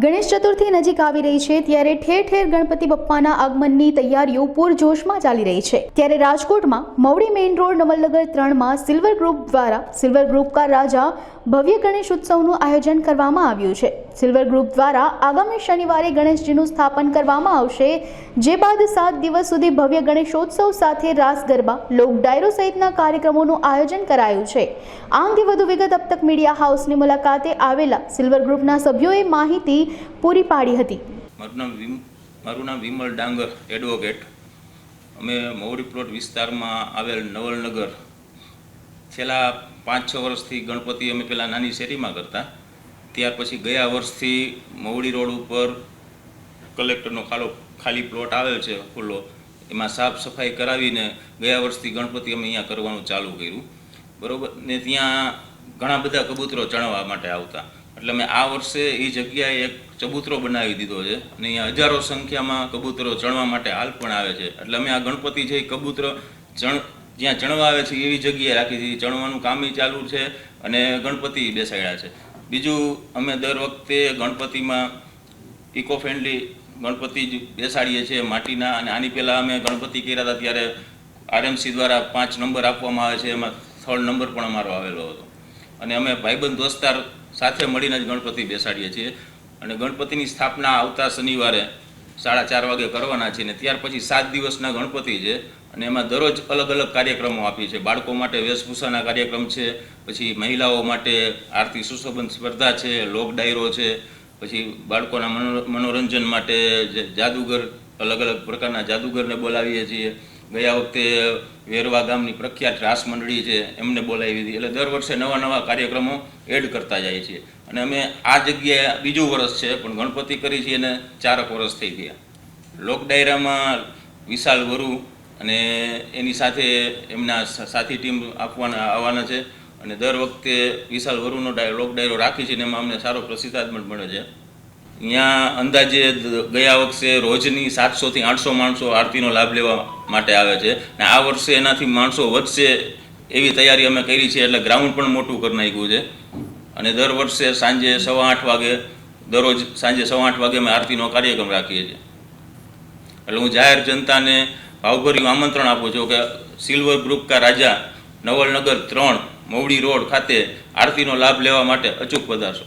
ગણેશ ચતુર્થી નજીક આવી રહી છે ત્યારે ઠેર ઠેર ગણપતિ બપ્પાના આગમનની તૈયારીઓ પૂરજોશમાં ચાલી રહી છે। ત્યારે રાજકોટમાં મવડી મેઇન રોડ નવલનગર 3માં સિલ્વર ગ્રુપ દ્વારા સિલ્વર ગ્રુપ કા રાજા ભવ્ય ગણેશ ઉત્સવનું આયોજન કરવામાં આવ્યું છે। સિલ્વર ગ્રુપ દ્વારા આગામી શનિવારે ગણેશજીનું સ્થાપન કરવામાં આવશે, જે બાદ 7 દિવસ સુધી ભવ્ય ગણેશોત્સવ સાથે રાસ ગરબા, લોક ડાયરો સહિતના કાર્યક્રમોનું આયોજન કરાયું છે। આ અંગે વધુ વિગત અબ તક મીડિયા હાઉસની મુલાકાતે આવેલા સિલ્વર ગ્રુપના સભ્યોએ માહિતી પૂરી પાડી હતી। મારું નામ વિમલ ડાંગર એડવોકેટ। અમે મવડી પ્લોટ વિસ્તારમાં આવેલ નવલનગર છેલ્લા 5-6 વર્ષથી ગણપતિ અમે પહેલાં નાની શેરીમાં કરતા, ત્યાર પછી ગયા વર્ષથી મવડી રોડ ઉપર કલેક્ટરનો ખાલી પ્લોટ આવેલ છે ખુલ્લો, એમાં સાફ સફાઈ કરાવીને ગયા વર્ષથી ગણપતિ અમે અહીંયા કરવાનું ચાલુ કર્યું, બરાબર ને। ત્યાં ઘણા બધા કબૂતરો ચણવા માટે આવતા, એટલે અમે આ વર્ષે એ જગ્યાએ એક ચબૂતરો બનાવી દીધો છે અને અહીંયા હજારો સંખ્યામાં કબૂતરો ચણવા માટે હાલ પણ આવે છે। એટલે અમે આ ગણપતિ છે એ કબૂતરો જ્યાં ચણવા આવે છે એવી જગ્યાએ રાખી છે, ચણવાનું કામ ચાલુ છે અને ગણપતિ બેસાડ્યા છે। બીજું, અમે દર વખતે ગણપતિમાં ઇકો ફ્રેન્ડલી ગણપતિ જ બેસાડીએ છીએ માટીના, અને આની પહેલાં અમે ગણપતિ કર્યા હતા ત્યારે RMC દ્વારા 5 નંબર આપવામાં આવે છે, એમાં 3rd નંબર પણ અમારો આવેલો હતો। અને અમે ભાઈબંધ દોસ્તાર સાથે મળીને જ ગણપતિ બેસાડીએ છીએ અને ગણપતિની સ્થાપના આવતા શનિવારે 4:30 વાગે કરવાના છે ને ત્યાર પછી 7 દિવસના ગણપતિ છે અને એમાં દરરોજ અલગ અલગ કાર્યક્રમો આપીએ છીએ। બાળકો માટે વેશભૂષાના કાર્યક્રમ છે, પછી મહિલાઓ માટે આરતી સુશોભન સ્પર્ધા છે, લોક ડાયરો છે, પછી બાળકોના મનોરંજન માટે જાદુગર, અલગ અલગ પ્રકારના જાદુગરને બોલાવીએ છીએ। ગયા વખતે વેરવા ગામની પ્રખ્યાત રાસ મંડળી છે એમને બોલાવી હતી। એટલે દર વર્ષે નવા નવા કાર્યક્રમો એડ કરતા જાય છીએ અને અમે આ જગ્યાએ બીજું વર્ષ છે પણ ગણપતિ કરી છીએ અને 4 વર્ષ થઈ ગયા। લોક ડાયરામાં વિશાલ વરુ અને એની સાથે એમના સાથી ટીમ આવવાના છે અને દર વખતે વિશાલ વરુનો લોક ડાયરો રાખી છે ને એમાં અમને સારો પ્રતિસાદ પણ મળે છે। અહીંયા અંદાજે ગયા વખતે રોજની 700 થી 800 માણસો આરતીનો લાભ લેવા માટે આવે છે અને આ વર્ષે એનાથી માણસો વધશે એવી તૈયારી અમે કરી છે। એટલે ગ્રાઉન્ડ પણ મોટું કરી નાખ્યું છે અને દર વર્ષે સાંજે 8:15 વાગે, દરરોજ સાંજે 8:15 વાગે અમે આરતીનો કાર્યક્રમ રાખીએ છીએ। એટલે હું જાહેર જનતાને ભાવભર્યું આમંત્રણ આપું છું કે સિલ્વર ગ્રુપ કા રાજા નવલનગર 3 મવડી રોડ ખાતે આરતીનો લાભ લેવા માટે અચૂક પધારશો।